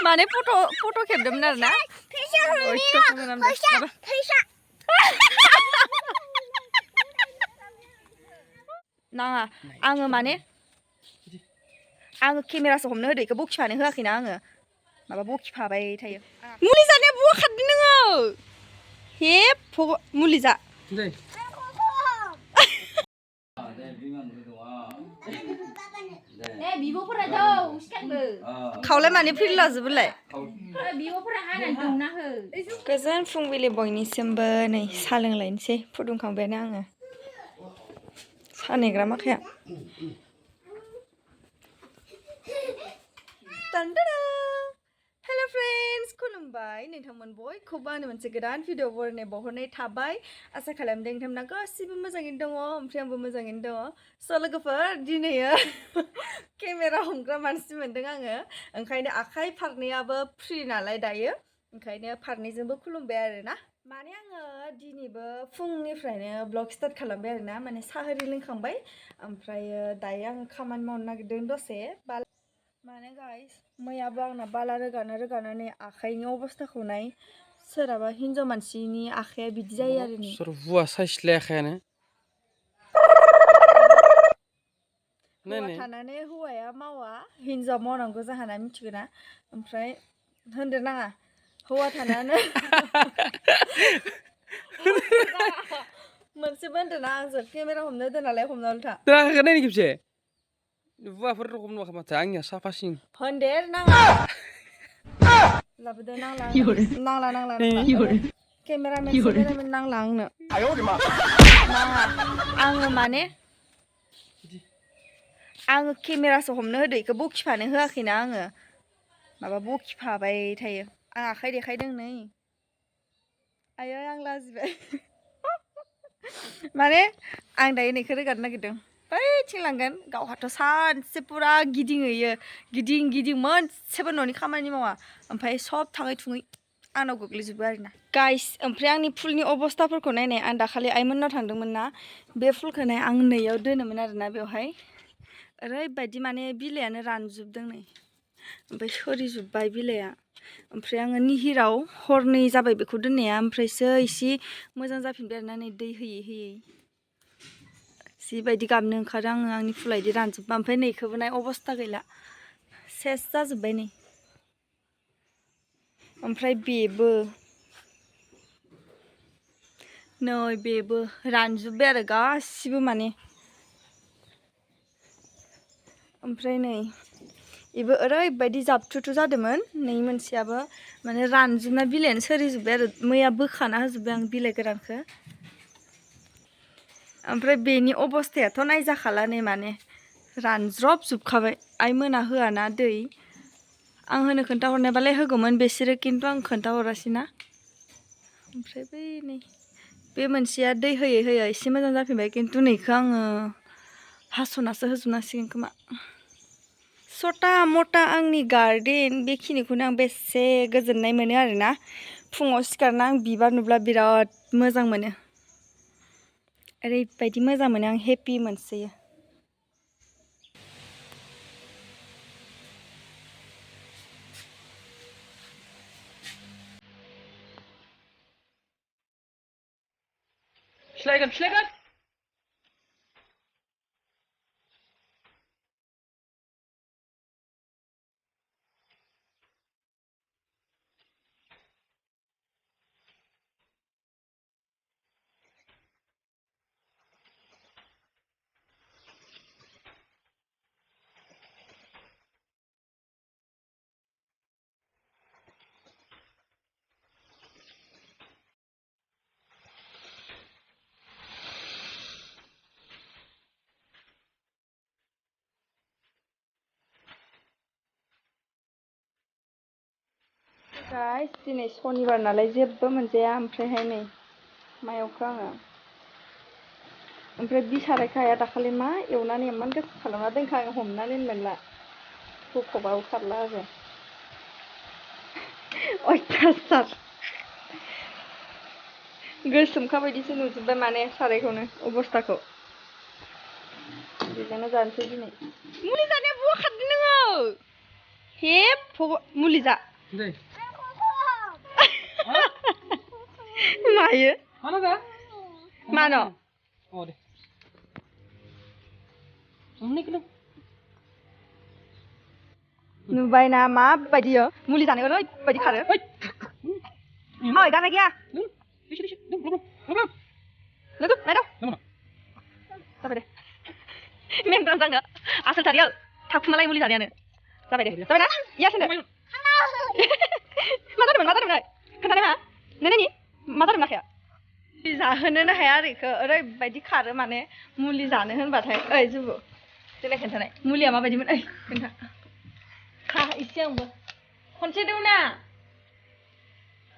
माने फट' खेबदोंमोन आरो ना नाङा आङो माने आङो केमेरासो हमनो होदो इखौ बखिफानो होआखैना आङो माबा बखिफाबाय थायो मुलि जानाया बहा खारदों नोङो हे मुलि जा खावलाय माने फैलाजोबोलाय गोजोन फुंबिलि बयनिसिमबो नै साहा लोंलायनोसै फुदुंखांबायानो आङो साहा नेग्रा माखाया हेलो फ्रेंड्स खुलुमबाय नोंथांमोन बयखौबो आंनि मोनसे गोदान भिडिअ बरनाय बावहरनाय थाबाय आसा खालामदों नोंथांमोना गासिबो मोजाङैनो दङ ओमफ्राय आंबो मोजाङैनो दङ स' लोगोफोर दिनैयो केमेरा हमग्रा मानसि मोनदों आङो ओंखायनो आखाइ फारनैयाबो फ्रि नालाय दायो ओंखायनो फारनैजोंबो खुलुमबाय आरोना माने आङो दिनैबो फुंनिफ्रायनो ब्लग स्टार्ट खालामबाय आरोना माने साहा लोंखांबाय ओमफ्रायो दायो आं खामानि मावनो नागिरदों दसे माने गाइस मैयाबो आंना बाला रोगानानै आखाइनि अबस्थाखौ नाय सोरहाबा हिन्जाव मानसिनि आखाइया बिदि जायो आरो नै सोर हुवा साइसलाय आखायानो हौवा थानानै हौवाया मावा हिन्जाव मावनांगौ जाहाना मिथिगौ ना ओमफ्राय होनदो नाङा हौवा थानानै मोनसेबो होनदों ना आंजों केमेरा हमनो होदो नालाय हमना उल्था दाखौ नायनो खेबसे हुवाफोर रखम नङा माथो आंनिया साफासिन होनदेर नाङा लाबोदो नांला केमेरामेन नांला आंनो नाङा आङो माने आङो केमेरासो हमनो होदो इखौ बखिफानो होआखैना आङो माबा बखिफाबाय थायो आं आखाइ देखायदों नै आयै आं लाजिबाय माने आं दायो नैखौ रोगानो नागिरदों बैथिं लांगोन गावहाथ' सानसे फुरा गिदिंहैयो गिदिं मोनसेबो न'नि खामानि मावा ओमफ्राय सब थाङै थुङै आंनाव गोग्लैजोबो आरोना गाइस ओमफ्राय आंनि फुलनि अबस्थाफोरखौ नायनाय आं दाखालि आइमोननाव थांदोंमोन ना बे फुलखौ नाय आं नैयाव दोनोमोन आरोना बेवहाय ओरैबायदि माने बिलाइयानो रानजोबदों नै ओमफ्राय सोरिजोब्बाय बिलाइया ओमफ्राय आङो निहिराव हरनै जाबाय बेखौ दोननाया ओमफ्रायसो एसे मोजां जाफिनबाय आरोना नै दै होयै जिबायदि गाबनो ओंखारो आङो आंनि फुला इदि रानजोब्बा ओमफ्राय नैखौबो नाय अबस्था गैला सेस जाजोब्बाय नै ओमफ्राय बेबो नै बेबो रानजोब्बाय आरो गासिबो माने ओमफ्राय नै बेबो ओरैबायदि जाबथुथु जादोंमोन नै मोनसेयाबो माने रानजोबना बिलाइयानो सोरिजोब्बाय आरो मैया बोखाना होजोब्बाय आं बिलाइ गोरानखौ ओमफ्राय बेनि अबस्थायाथ' नायजाखाला नै माने रानज्रबजोबखाबाय आइ मोना होआना दै आं होनो खोन्थाहरनायबालाय होगौमोन बिसोरो खिन्थु आं खोन्थाहरासै ना ओमफ्राय बै नै बे मोनसेया दै होयै एसे मोजां जाफिनबाय खिन्थु नैखौ आङो हास'नासो होजोबनांसिगोन खोमा सटा मटा आंनि गार्डेन बेखिनिखौनो आं बेसे गोजोननाय मोनो आरोना फुङाव सिखारना आं बिबार नुब्ला बिराद मोजां मोनो ओरैबायदि मोजां मोनो आं हेपि मोनसोयो Schlägern! गाइस दिनै सनिबार नालाय जेबो मोनजाया ओमफ्रायहाय नै मायावखौ आङो ओमफ्राय बिसारायखाया दाखालि मा एवनानै इमान गोथाव खालामना दोनखा आं हमनानै मोनला बख'बाबो खारला आरो अयथासार गोसोमखा बायदिसो नुजोब्बाय माने सारायखौनो अबस्थाखौ बेजोंनो जानोसै दिनै मुलि जानाया बहा खारदों नोङो हेप मुलि जा दे मायो mana dah मानो oh deh ini kena नुबाय ना माबायदि मुलि जानायाव ओरैबायदि खारो ओइ गारनाय गैया लोगो नायदाव जाबाय दे मेंग्रां जानो आसोलथारिया थाखुमालाय मुलि जानायानो जाबाय दे जाबाय ना यासिनो मा जादोंमोन खोन्थानाय मा नोंनि मा जादों आखाया जाहोनोनो हाया आरो इखो ओरैबायदि खारो माने मुलि जानो होनबाथाय ओइ जुबु देलाय खोन्थानाय मुलिया माबायदिमोन ओइ खोन्था खा इसे आंबो खनसे दौना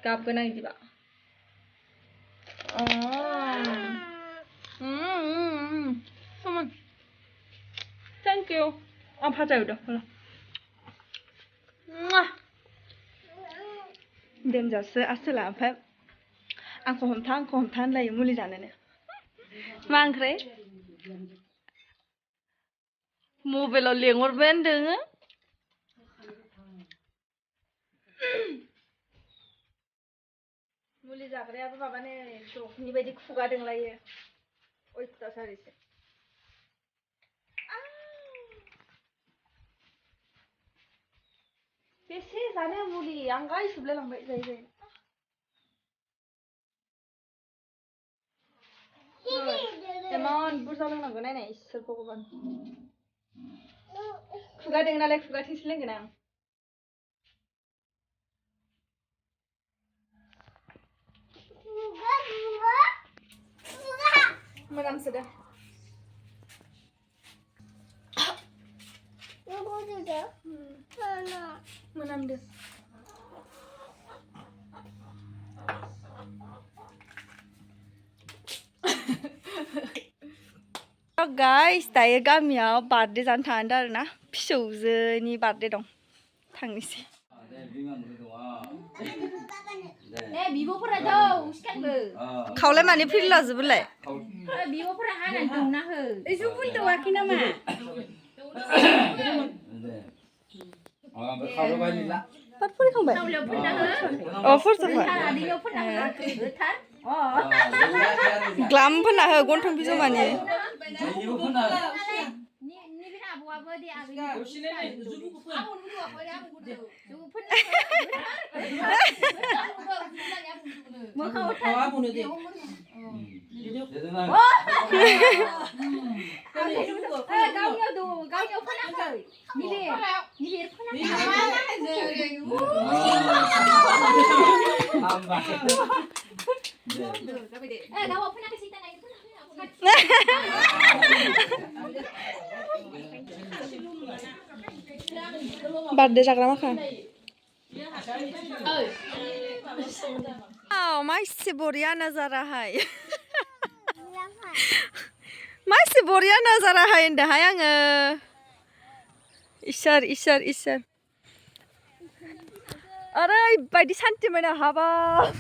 गाबगोन आं इदिबा Someone. Thank you. आं भाजा एवदों देनजारसो आसोला ओमफ्राय आंखौ हमथा होनलायो मुलि जानोनो मा ओंख्रै मबाइलाव लेंहरबाय होनदों मुलि जाग्रायाबो माबानो जगनि बायदि खुगा दोंलायो अयथासार एसे बेसे जानो मुलि आं गायसोबलाय लांबाय जायै एमान बुरजा लोंनांगौ नायनाय इसोर भगबान खुगा दों नालाय खुगाथिंसो लोंगोन आं मोनामसोदों मोनामदों गाइस दायो गामियाव बार्थडे जानो थांदों आरोना फिसौजोनि बार्थडे दं थांनोसै खावलाय माने फैलाजोबोलाय बिब'फोरा हानानै दंना हो एसे फैथ'वाखै नामा पाट फैखांबाय अ फुरजोबबाय ग्लाम फोनना हो गन्थं बिजौमानि बार्थडे जाग्रा माखा मासे बरिया नजारा हाय मासे बरिया नजारा हाय होनदोंहाय आङो इसोर ओरैबायदि सान्थि मोनो हाबाब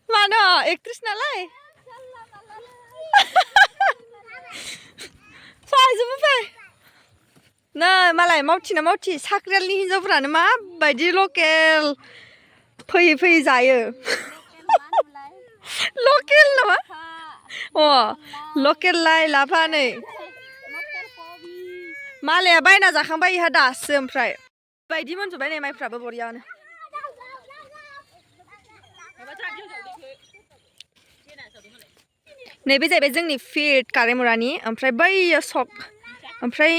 मानो एक्ट्रेस नालाय फायजोबो फाय नै मालाय मावथिना मावथि साख्रियालनि हिनजावफ्रानो माबायदि लकेल फैयै जायो लकेल नामा अ लकेल लाइ लाफा नै मालाया बायना जाखांबाय इहा दासो ओमफ्राय बायदि मोनजोबबाय नै माइफ्राबो बरियानो नैबे जाहैबाय जोंनि फिल्ड कारेमुरानि ओमफ्राय बैयो सक ओमफ्राय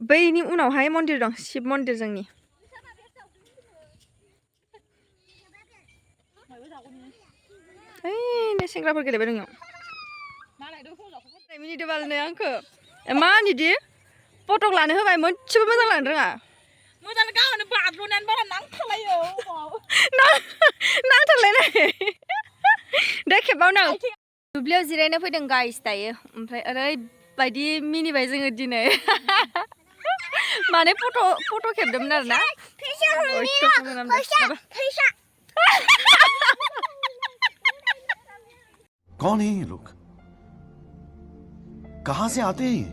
बैनि उनावहाय मन्दिर दं शिब मन्दिर जोंनि ओइ सेंग्राफोर गेलेबाय दङ मिनिदो बालनो आंखो इमान इदि फटक लानो होबाय मोनसेबो मोजां लानो रोङा मोजां गावनो बाज्ल'नानै बारा नांथालायो नांथारलायनाय दे खेबावनो दुब्लियाव जिरायनो फैदों गाइस दायो ओमफ्राय ओरैबायदि मिनिबाय जोङो दिनै माने फट' खेबदोंमोन आरोना कौन है ये लोग कहाँ से आते हैं ये?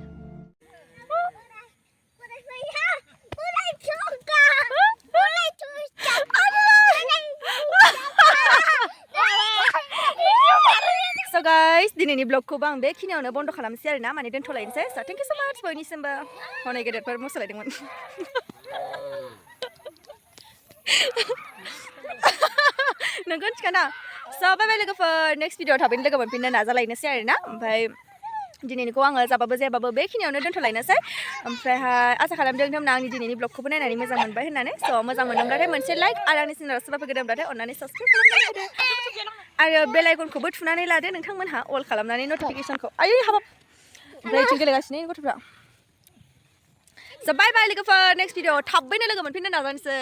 So guys, दिनैनि ब्लगखौबो आं बेखिनियावनो बन्द खालामसै आरोना माने दोनथ'लायनोसै so thank you so much बयनिसिमबो हनै गेदेरफोर मोसालायदोंमोन नोंखौ मिथिखाना so bye bye लोगोफोर next भिडिअ'आव थाबैनो लोगो मोनफिननो नाजालायनोसै आरोना ओमफ्राय दिनैनिखौ आङो जाबाबो जायाबाबो बेखिनियावनो दोनथ'लायनोसै ओमफ्रायहाय आसा खालामदों नोंथांमोना आंनि दिनैनि ब्लगखौबो नायनानै मोजां मोनबाय होननानै so मोजां मोनदोंब्लाथाय मोनसे लाइक आरो आंनि चेनेलाव सोरबाफोर गोदानब्लाथाय अन्नानै साबस्क्राइब खालामनानै होदो आरो बेल आइकनखौबो थुनानै लादो नोंथांमोनहा अल खालामनानै नटिफिकेसनखौ आयै हाबाब ओमफ्राय इथिं गेलेगासिनो गथ'फ्रा so bye bye लोगोफोर next भिडिअ'आव थाबैनो लोगो मोनफिननो नाजानोसै